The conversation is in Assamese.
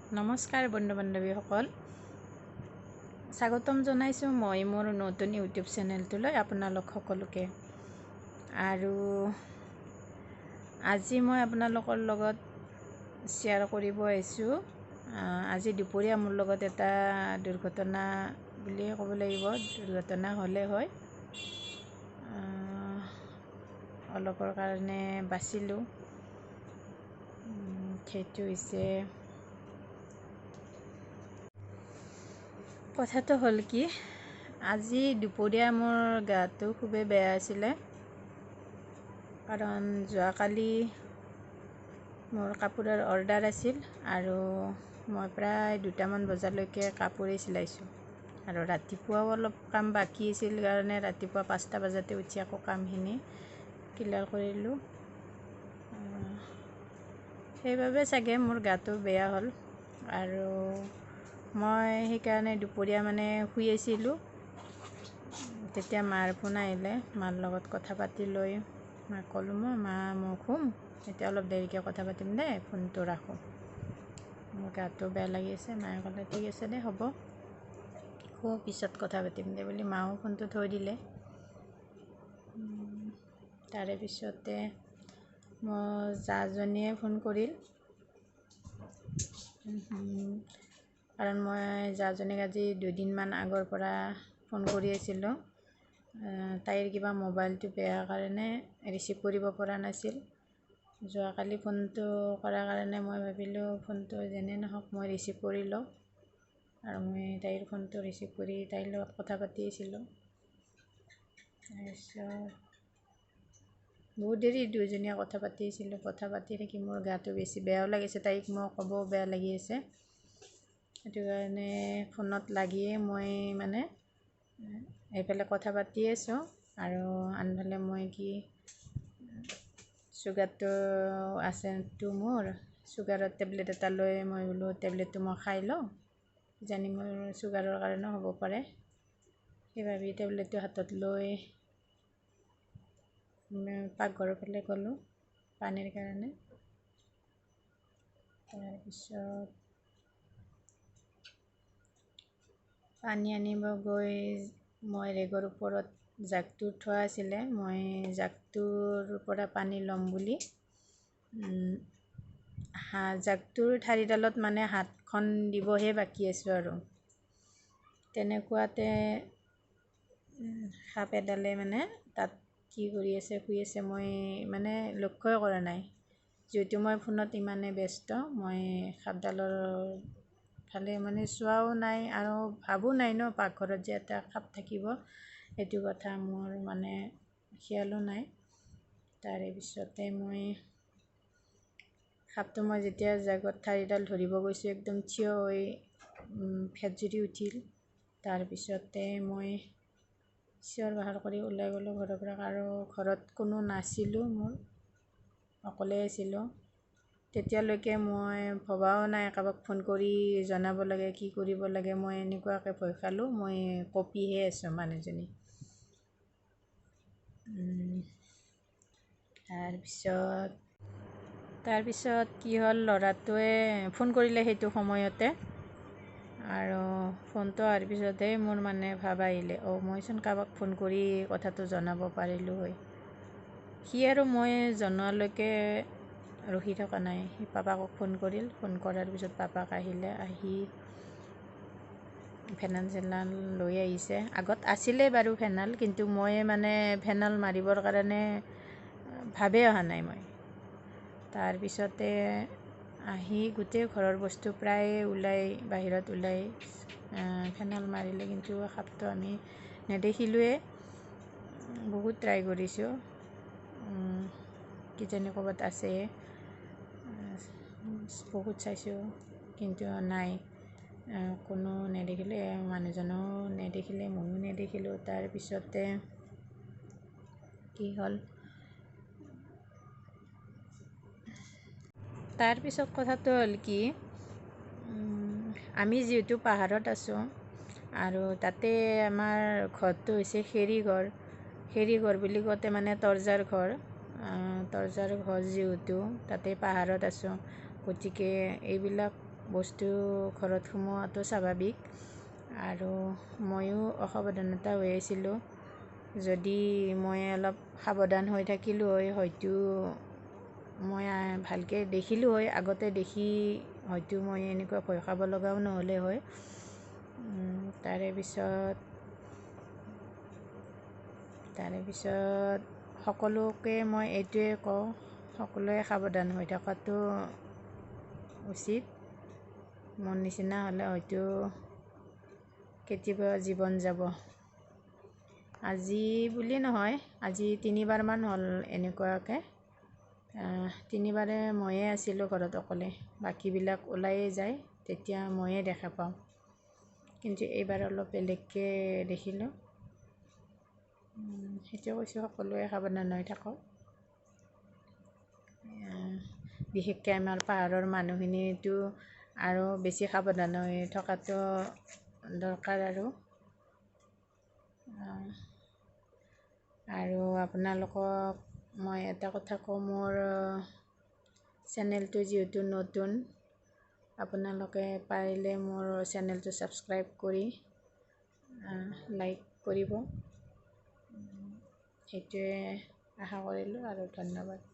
নমস্কাৰ বন্ধু বান্ধৱীসকল, স্বাগতম জনাইছোঁ মই মোৰ নতুন ইউটিউব চেনেলটোলৈ আপোনালোক সকলোকে। আৰু আজি মই আপোনালোকৰ লগত শ্বেয়াৰ কৰিব আহিছোঁ। আজি দুপৰীয়া মোৰ লগত এটা দুৰ্ঘটনা বুলিয়ে ক'ব লাগিব, দুৰ্ঘটনা হ'লে হয়। অলপৰ কাৰণে বাচিলোঁ। সেইটো হৈছে, কথাটো হ'ল কি, আজি দুপৰীয়া মোৰ গাটো খুবেই বেয়া আছিলে। কাৰণ যোৱাকালি মোৰ কাপোৰৰ অৰ্ডাৰ আছিল আৰু মই প্ৰায় 2টামান বজালৈকে কাপোৰেই চিলাইছোঁ। আৰু ৰাতিপুৱাও অলপ কাম বাকী আছিল কাৰণে ৰাতিপুৱা 5টা বজাতে উঠি আকৌ কামখিনি ক্লিয়াৰ কৰিলোঁ। সেইবাবে চাগে মোৰ গাটো বেয়া হ'ল। আৰু মই সেইকাৰণে দুপৰীয়া শুই আছিলোঁ। তেতিয়া মাৰ ফোন আহিলে। মাৰ লগত কথা পাতি লৈ মাক ক'লোঁ, মই শুম, এতিয়া অলপ দেৰিকৈ কথা পাতিম দে, ফোনটো ৰাখোঁ, মোৰ গাটো বেয়া লাগি আছে। মায়ে ক'লে ঠিক আছে দে, হ'ব, পিছত কথা পাতিম দে বুলি মাও ফোনটো থৈ দিলে। তাৰে পিছতে মোৰ জাজনীয়ে ফোন কৰিল। কাৰণ মই জাজনীক আজি 2দিনমান আগৰ পৰা ফোন কৰি আছিলোঁ। তাইৰ কিবা মোবাইলটো বেয়া কাৰণে ৰিচিভ কৰিব পৰা নাছিল। যোৱাকালি ফোনটো কৰাৰ কাৰণে মই ভাবিলোঁ ফোনটো যেনে নহওক মই ৰিচিভ কৰি লওঁ। আৰু মই তাইৰ ফোনটো ৰিচিভ কৰি তাইৰ লগত কথা পাতি আছিলোঁ। তাৰপিছত বহুত দেৰি দুয়োজনীয়ে কথা পাতি আছিলোঁ। কথা পাতি থাকি মোৰ গাটো বেছি বেয়াও লাগিছে, তাইক মই ক'ব বেয়া লাগি আছে। সেইটো কাৰণে ফোনত লাগিয়ে মই এইফালে কথা পাতি আছোঁ আৰু আনফালে মই চুগাৰটো আছেতো মোৰ, চুগাৰৰ টেবলেট এটা লৈ মই বোলো টেবলেটটো মই খাই লওঁ, কিজানি মোৰ চুগাৰৰ কাৰণেও হ'ব পাৰে। সেইবাবে টেবলেটটো হাতত লৈ পাকঘৰৰ ফালে গ'লোঁ পানীৰ কাৰণে। তাৰপিছত পানী আনিব গৈ মই ৰেগৰ ওপৰত জাগটো থোৱা আছিলে, মই জাগটোৰ পৰা পানী ল'ম বুলি জাগটোৰ ঠাৰিডালত হাতখন দিবহে বাকী আছোঁ। আৰু তেনেকুৱাতে সাপ এডালে তাত কি কৰি আছে, শুই আছে, মই লক্ষ্যই কৰা নাই। যিহেতু মই ফোনত ইমানে ব্যস্ত, মই সাপডালৰ ফালে চোৱাও নাই আৰু ভাবোঁ নাই ন পাকঘৰত যে এটা সাপ থাকিব, সেইটো কথা মোৰ খিয়ালো নাই। তাৰে পিছতে সাপটো মই যেতিয়া জাগত ঠাৰিডাল ধৰিব গৈছোঁ, একদম থিয় হৈ ভেটজুৰি উঠিল। তাৰপিছতে মই চিঞৰ বাখৰ কৰি ওলাই গ'লোঁ ঘৰৰ পৰা। আৰু ঘৰত কোনো নাছিলোঁ, মোৰ অকলেই আছিলোঁ। তেতিয়ালৈকে মই ভবাও নাই কাৰোবাক ফোন কৰি জনাব লাগে, কি কৰিব লাগে। মই এনেকুৱাকৈ ভয় খালোঁ, মই কঁপিহে আছোঁ মানুহজনী। তাৰপিছত কি হ'ল, ল'ৰাটোৱে ফোন কৰিলে সেইটো সময়তে। আৰু ফোনটো অহাৰ পিছতহে মোৰ ভাব আহিলে, মইচোন কাৰোবাক ফোন কৰি কথাটো জনাব পাৰিলোঁ হয়। সি আৰু মই জনোৱালৈকে ৰখি থকা নাই, সি পাপাকক ফোন কৰিল। ফোন কৰাৰ পিছত পাপাক আহিলে, আহি ফেনাইল চেনাইল লৈ আহিছে। আগত আছিলে বাৰু ফেনাইল, কিন্তু মই ফেনাইল মাৰিবৰ কাৰণে ভাবেই অহা নাই মই। তাৰপিছতে আহি গোটেই ঘৰৰ বস্তু প্ৰায় বাহিৰত ওলাই ফেনাইল মাৰিলে, কিন্তু সাপটো আমি নেদেখিলোঁৱে। বহুত ট্ৰাই কৰিছোঁ, কিজানি ক'ৰবাত আছে, বহুত চাইছোঁ, কিন্তু নাই, কোনো নেদেখিলে, মানুহজনেও নেদেখিলে, ময়ো নেদেখিলোঁ। তাৰপিছতে কি হ'ল, তাৰপিছত কথাটো হ'ল কি, আমি যিহেতু পাহাৰত আছোঁ আৰু তাতে আমাৰ ঘৰটো হৈছে খেৰী ঘৰ বুলি কওঁতে তৰ্জাৰ ঘৰ। তৰ্জাৰ ঘৰ যিহেতু তাতে পাহাৰত আছোঁ, গতিকে এইবিলাক বস্তু ঘৰত সোমোৱাটো স্বাভাৱিক। আৰু ময়ো অসাৱধানতা হৈ আছিলোঁ। যদি মই অলপ সাৱধান হৈ থাকিলোঁ হয়, হয়তো মই ভালকৈ দেখিলোঁ হয়। আগতে দেখি হয়তো মই এনেকুৱা ভয় খাব লগাও নহ'লে হয়। তাৰে পিছত সকলোকে মই এইটোৱে কওঁ, সকলোৱে সাৱধান হৈ থকাটো উচিত। মোৰ নিচিনা হ'লে হয়তো কেতিয়াবা জীৱন যাব। আজি বুলি নহয়, আজি 3বাৰমান হ'ল এনেকুৱাকৈ। 3বাৰে ময়ে আছিলোঁ ঘৰত অকলে, বাকীবিলাক ওলাইয়ে যায়, তেতিয়া ময়ে দেখা পাওঁ। কিন্তু এইবাৰ অলপ বেলেগকৈ দেখিলোঁ। সেইটোৱে কৈছোঁ, সকলোৱে সাৱধান হৈ থাকক। বিশেষকৈ আমাৰ পাহাৰৰ মানুহখিনিতো আৰু বেছি সাৱধান হৈ থকাটো দৰকাৰ। আৰু আপোনালোকক মই এটা কথা কওঁ, মোৰ চেনেলটো যিহেতু নতুন, আপোনালোকে পাৰিলে মোৰ চেনেলটো ছাবস্ক্ৰাইব কৰি লাইক কৰিব। সেইটোৱে আশা কৰিলোঁ আৰু ধন্যবাদ।